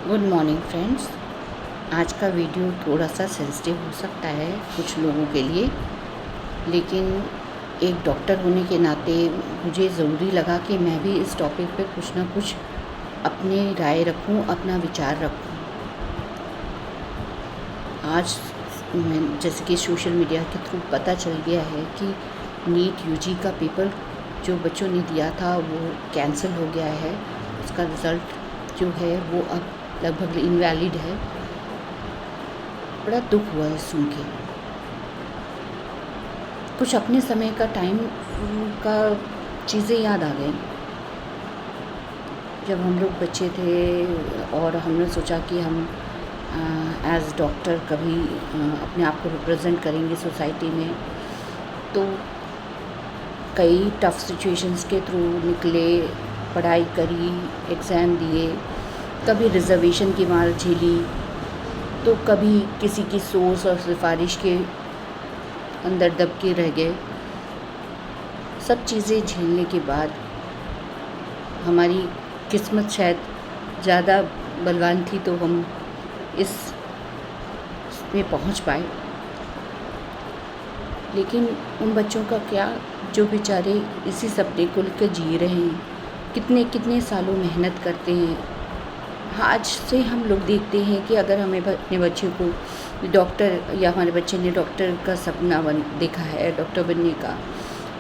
Good morning friends. आज का video थोड़ा सा सेंसिटिव हो सकता है कुछ लोगों के लिए, लेकिन एक डॉक्टर होने के नाते मुझे ज़रूरी लगा कि मैं भी इस टॉपिक पे कुछ ना कुछ अपनी राय रखूं, अपना विचार रखूं। आज मैं जैसे कि सोशल मीडिया के थ्रू पता चल गया है कि नीट यूजी का पेपर जो बच्चों ने दिया था वो कैंसिल हो गया है। उसका रिज़ल्ट जो है वो अब लगभग इनवैलिड है। बड़ा दुख हुआ है सुन के। कुछ अपने समय का टाइम का चीज़ें याद आ गई। जब हम लोग बच्चे थे और हमने सोचा कि हम एज़ डॉक्टर कभी अपने आप को रिप्रेजेंट करेंगे सोसाइटी में, तो कई टफ़ सिचुएशंस के थ्रू निकले, पढ़ाई करी, एग्ज़ाम दिए, कभी रिज़र्वेशन की मार झेली, तो कभी किसी की सोच और सिफारिश के अंदर दब के रह गए। सब चीज़ें झेलने के बाद हमारी किस्मत शायद ज़्यादा बलवान थी, तो हम इसमें पहुंच पाए। लेकिन उन बच्चों का क्या जो बेचारे इसी सपने को लेकर जी रहे हैं, कितने कितने सालों मेहनत करते हैं। आज से हम लोग देखते हैं कि अगर हमें अपने बच्चे को डॉक्टर, या हमारे बच्चे ने डॉक्टर का सपना देखा है डॉक्टर बनने का,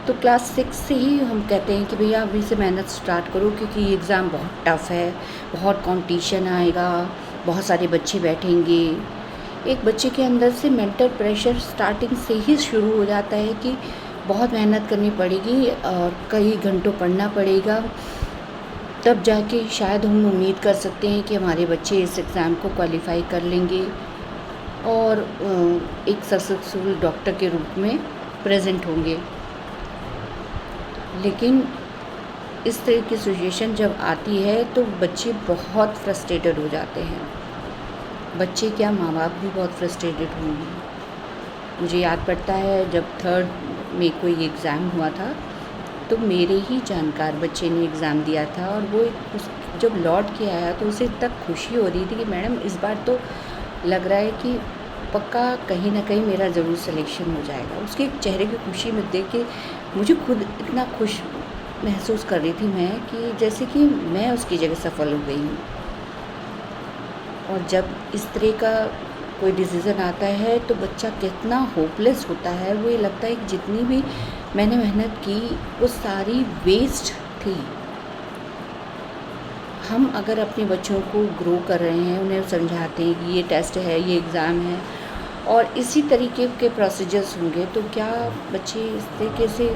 तो क्लास 6 से ही हम कहते हैं कि भैया अभी से मेहनत स्टार्ट करो, क्योंकि ये एग्ज़ाम बहुत टफ़ है, बहुत कंपटीशन आएगा, बहुत सारे बच्चे बैठेंगे। एक बच्चे के अंदर से मेंटल प्रेशर स्टार्टिंग से ही शुरू हो जाता है कि बहुत मेहनत करनी पड़ेगी और कई घंटों पढ़ना पड़ेगा, तब जाके शायद हम उम्मीद कर सकते हैं कि हमारे बच्चे इस एग्ज़ाम को क्वालिफ़ाई कर लेंगे और एक सक्सेसफुल डॉक्टर के रूप में प्रेजेंट होंगे। लेकिन इस तरह की सिचुएशन जब आती है तो बच्चे बहुत फ्रस्ट्रेटेड हो जाते हैं। बच्चे क्या, माँ बाप भी बहुत फ्रस्ट्रेटेड होंगे। मुझे याद पड़ता है जब 3rd में कोई एग्ज़ाम हुआ था, तो मेरे ही जानकार बच्चे ने एग्ज़ाम दिया था और वो जब लौट के आया तो उसे इतना खुशी हो रही थी कि मैडम इस बार तो लग रहा है कि पक्का कहीं ना कहीं मेरा ज़रूर सिलेक्शन हो जाएगा। उसके चेहरे की खुशी में देख के मुझे खुद इतना खुश महसूस कर रही थी मैं, कि जैसे कि मैं उसकी जगह सफल हो गई हूँ। और जब इस तरह का कोई डिसीज़न आता है तो बच्चा कितना होपलेस होता है। वो ये लगता है कि जितनी भी मैंने मेहनत की वो सारी वेस्ट थी। हम अगर अपने बच्चों को ग्रो कर रहे हैं, उन्हें समझाते हैं कि ये टेस्ट है, ये एग्ज़ाम है और इसी तरीके के प्रोसीजर्स होंगे, तो क्या बच्चे इस तरीके से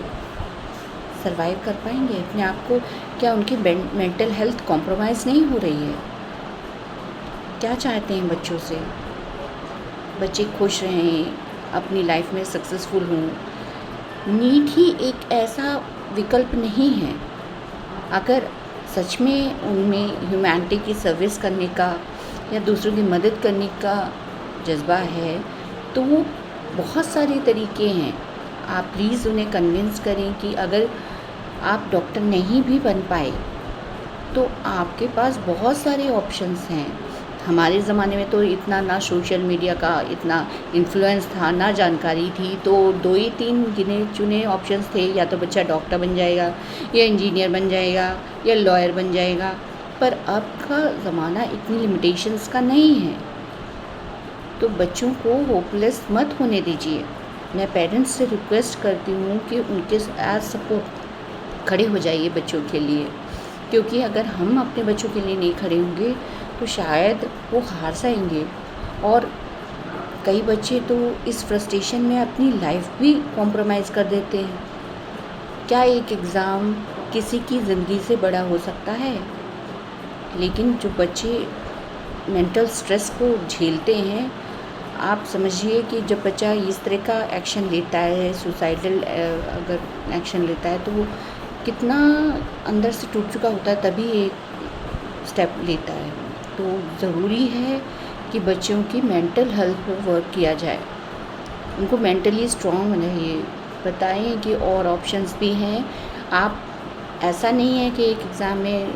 सरवाइव कर पाएंगे अपने आप को? क्या उनकी मेंटल हेल्थ कॉम्प्रोमाइज़ नहीं हो रही है? क्या चाहते हैं बच्चों से? बच्चे खुश रहें, अपनी लाइफ में सक्सेसफुल हों। नीट ही एक ऐसा विकल्प नहीं है। अगर सच में उनमें ह्यूमैनिटी की सर्विस करने का या दूसरों की मदद करने का जज्बा है, तो वो बहुत सारे तरीके हैं। आप प्लीज़ उन्हें कन्विंस करें कि अगर आप डॉक्टर नहीं भी बन पाए तो आपके पास बहुत सारे ऑप्शंस हैं। हमारे ज़माने में तो इतना ना सोशल मीडिया का इतना इन्फ्लुएंस था, ना जानकारी थी, तो 2 ही 3 गिने चुने ऑप्शंस थे। या तो बच्चा डॉक्टर बन जाएगा, या इंजीनियर बन जाएगा, या लॉयर बन जाएगा। पर अब का ज़माना इतनी लिमिटेशंस का नहीं है, तो बच्चों को होपलेस मत होने दीजिए। मैं पेरेंट्स से रिक्वेस्ट करती हूँ कि उनके एज सपोर्ट खड़े हो जाइए बच्चों के लिए, क्योंकि अगर हम अपने बच्चों के लिए नहीं खड़े होंगे तो शायद वो हार जाएंगे। और कई बच्चे तो इस फ्रस्ट्रेशन में अपनी लाइफ भी कॉम्प्रोमाइज़ कर देते हैं। क्या एक एग्ज़ाम किसी की ज़िंदगी से बड़ा हो सकता है? लेकिन जो बच्चे मेंटल स्ट्रेस को झेलते हैं, आप समझिए कि जब बच्चा इस तरह का एक्शन लेता है, सुसाइडल अगर एक्शन लेता है, तो वो कितना अंदर से टूट चुका होता है, तभी एक स्टेप लेता है। तो ज़रूरी है कि बच्चों की मेंटल हेल्थ पर वर्क किया जाए, उनको मेंटली स्ट्रॉन्ग बनाइए, बताएं कि और ऑप्शंस भी हैं। आप ऐसा नहीं है कि एक एग्ज़ाम में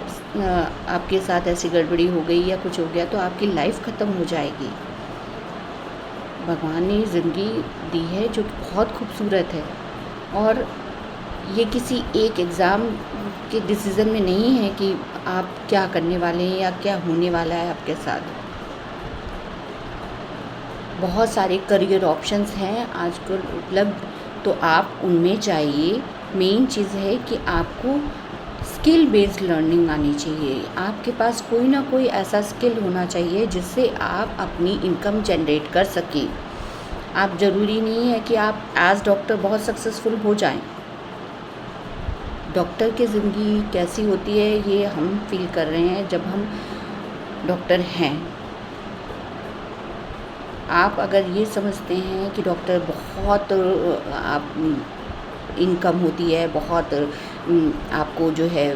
आपके साथ ऐसी गड़बड़ी हो गई या कुछ हो गया तो आपकी लाइफ ख़त्म हो जाएगी। भगवान ने ज़िंदगी दी है जो कि बहुत खूबसूरत है, और ये किसी एक एग्ज़ाम के डिसीज़न में नहीं है कि आप क्या करने वाले हैं या क्या होने वाला है आपके साथ। बहुत सारे करियर ऑप्शंस हैं आजकल उपलब्ध, तो आप उनमें जाइए। मेन चीज़ है कि आपको स्किल बेस्ड लर्निंग आनी चाहिए। आपके पास कोई ना कोई ऐसा स्किल होना चाहिए जिससे आप अपनी इनकम जनरेट कर सकें। आप ज़रूरी नहीं है कि आप एज़ डॉक्टर बहुत सक्सेसफुल हो जाएं। डॉक्टर की ज़िंदगी कैसी होती है ये हम फील कर रहे हैं जब हम डॉक्टर हैं। आप अगर ये समझते हैं कि डॉक्टर बहुत आप इनकम होती है, बहुत आपको जो है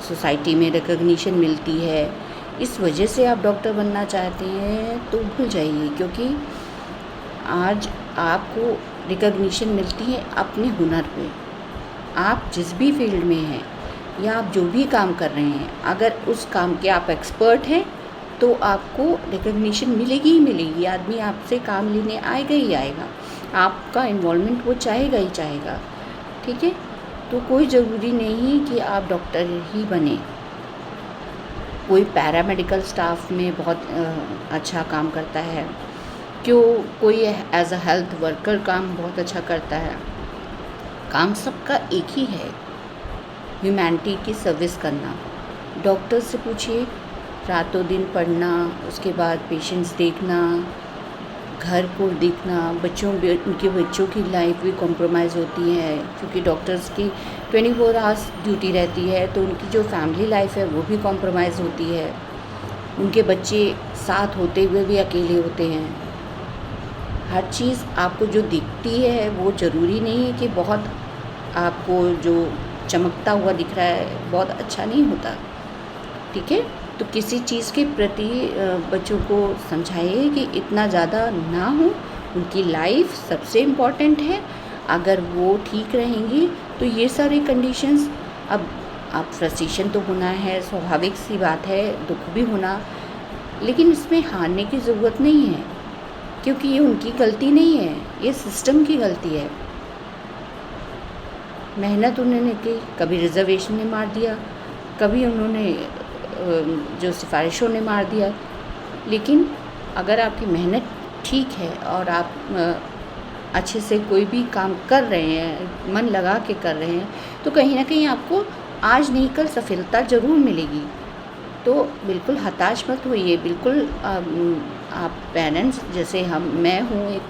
सोसाइटी में रिकॉग्निशन मिलती है, इस वजह से आप डॉक्टर बनना चाहते हैं तो भूल जाइए, क्योंकि आज आपको रिकॉग्निशन मिलती है अपने हुनर पे। आप जिस भी फील्ड में हैं या आप जो भी काम कर रहे हैं, अगर उस काम के आप एक्सपर्ट हैं तो आपको रिकॉग्निशन मिलेगी ही मिलेगी। आदमी आपसे काम लेने आएगा ही आएगा, आपका इन्वॉल्वमेंट वो चाहेगा ही चाहेगा। ठीक है, तो कोई ज़रूरी नहीं कि आप डॉक्टर ही बने। कोई पैरामेडिकल स्टाफ में बहुत अच्छा काम करता है, कोई एज अ हेल्थ वर्कर काम बहुत अच्छा करता है। काम सबका एक ही है, ह्यूमैनिटी की सर्विस करना। डॉक्टर से पूछिए, रातों दिन पढ़ना, उसके बाद पेशेंट्स देखना, घर को देखना, उनके बच्चों की लाइफ भी कॉम्प्रोमाइज़ होती है, क्योंकि डॉक्टर्स की 24 आवर्स ड्यूटी रहती है, तो उनकी जो फैमिली लाइफ है वो भी कॉम्प्रोमाइज़ होती है। उनके बच्चे साथ होते हुए भी अकेले होते हैं। हर चीज़ आपको जो दिखती है वो ज़रूरी नहीं है कि बहुत आपको जो चमकता हुआ दिख रहा है बहुत अच्छा नहीं होता। ठीक है, तो किसी चीज़ के प्रति बच्चों को समझाइए कि इतना ज़्यादा ना हो। उनकी लाइफ सबसे इम्पॉर्टेंट है। अगर वो ठीक रहेंगी तो ये सारे कंडीशंस, अब आप फ्रस्ट्रेशन तो होना है, स्वाभाविक सी बात है, दुख भी होना, लेकिन इसमें हारने की ज़रूरत नहीं है, क्योंकि ये उनकी गलती नहीं है, ये सिस्टम की गलती है। मेहनत उन्होंने की, कभी रिजर्वेशन ने मार दिया, कभी उन्होंने जो सिफारिशों ने मार दिया। लेकिन अगर आपकी मेहनत ठीक है और आप अच्छे से कोई भी काम कर रहे हैं, मन लगा के कर रहे हैं, तो कहीं ना कहीं आपको आज नहीं कल सफलता ज़रूर मिलेगी। तो बिल्कुल हताश मत होइए। बिल्कुल आप पेरेंट्स, जैसे मैं हूँ एक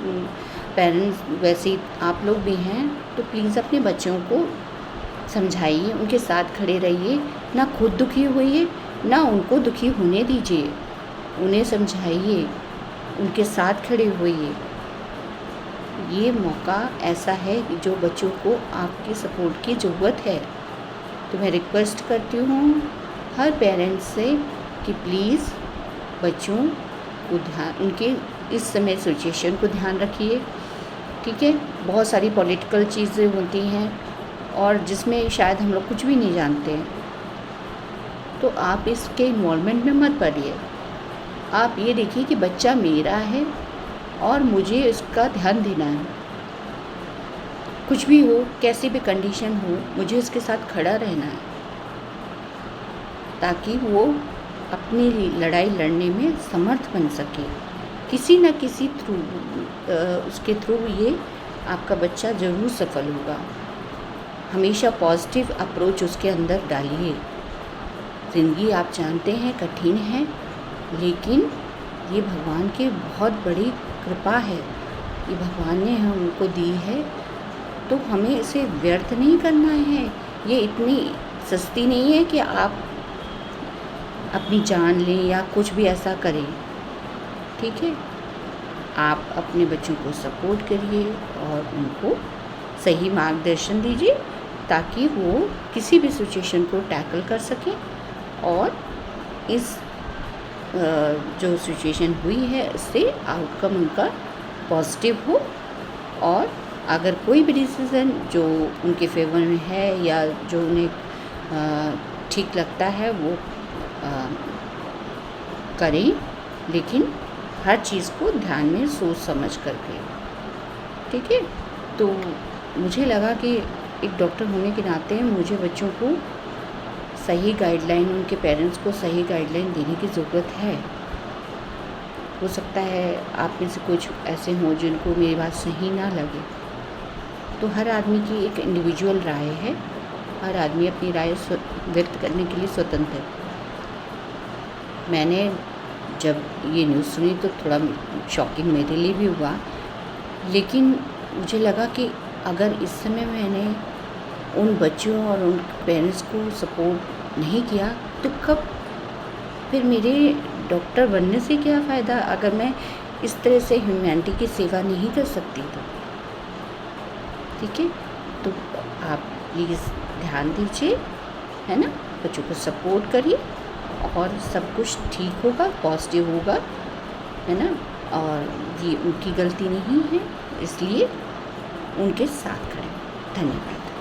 पेरेंट्स, वैसे ही आप लोग भी हैं, तो प्लीज़ अपने बच्चों को समझाइए, उनके साथ खड़े रहिए, ना खुद दुखी होइए ना उनको दुखी होने दीजिए। उन्हें समझाइए, उनके साथ खड़े होइए। ये मौका ऐसा है कि जो बच्चों को आपकी सपोर्ट की ज़रूरत है। तो मैं रिक्वेस्ट करती हूँ हर पेरेंट्स से कि प्लीज़ बच्चों को उनके इस समय सिचुएशन को ध्यान रखिए। ठीक है, बहुत सारी पॉलिटिकल चीज़ें होती हैं और जिसमें शायद हम लोग कुछ भी नहीं जानते हैं, तो आप इसके इन्वॉल्वमेंट में मत पड़िए। आप ये देखिए कि बच्चा मेरा है और मुझे इसका ध्यान देना है। कुछ भी हो, कैसी भी कंडीशन हो, मुझे उसके साथ खड़ा रहना है, ताकि वो अपनी लड़ाई लड़ने में समर्थ बन सके। किसी न किसी थ्रू उसके थ्रू ये आपका बच्चा ज़रूर सफल होगा। हमेशा पॉजिटिव अप्रोच उसके अंदर डालिए। ज़िंदगी आप जानते हैं कठिन है, लेकिन ये भगवान की बहुत बड़ी कृपा है। ये भगवान ने हमको दी है, तो हमें इसे व्यर्थ नहीं करना है। ये इतनी सस्ती नहीं है कि आप अपनी जान लें या कुछ भी ऐसा करें। ठीक है, आप अपने बच्चों को सपोर्ट करिए और उनको सही मार्गदर्शन दीजिए, ताकि वो किसी भी सिचुएशन को टैकल कर सकें और इस जो सिचुएशन हुई है इससे आउटकम उनका पॉजिटिव हो और अगर कोई भी डिसीज़न जो उनके फेवर में है या जो उन्हें ठीक लगता है वो करें, लेकिन हर चीज़ को ध्यान में सोच समझ कर के, ठीक है। तो मुझे लगा कि एक डॉक्टर होने के नाते मुझे बच्चों को सही गाइडलाइन, उनके पेरेंट्स को सही गाइडलाइन देने की ज़रूरत है। हो सकता है आप में से कुछ ऐसे हों जिनको मेरी बात सही ना लगे, तो हर आदमी की एक इंडिविजुअल राय है, हर आदमी अपनी राय व्यक्त करने के लिए स्वतंत्र है। मैंने जब ये न्यूज़ सुनी तो थोड़ा शॉकिंग मेरे लिए भी हुआ, लेकिन मुझे लगा कि अगर इस समय मैंने उन बच्चों और उन पेरेंट्स को सपोर्ट नहीं किया तो कब फिर मेरे डॉक्टर बनने से क्या फ़ायदा, अगर मैं इस तरह से ह्यूमैनिटी की सेवा नहीं कर सकती तो, ठीक है। तो आप प्लीज़ ध्यान दीजिए, है ना, बच्चों को सपोर्ट करिए और सब कुछ ठीक होगा, पॉजिटिव होगा, है ना। और ये उनकी गलती नहीं है, इसलिए उनके साथ खड़े। धन्यवाद।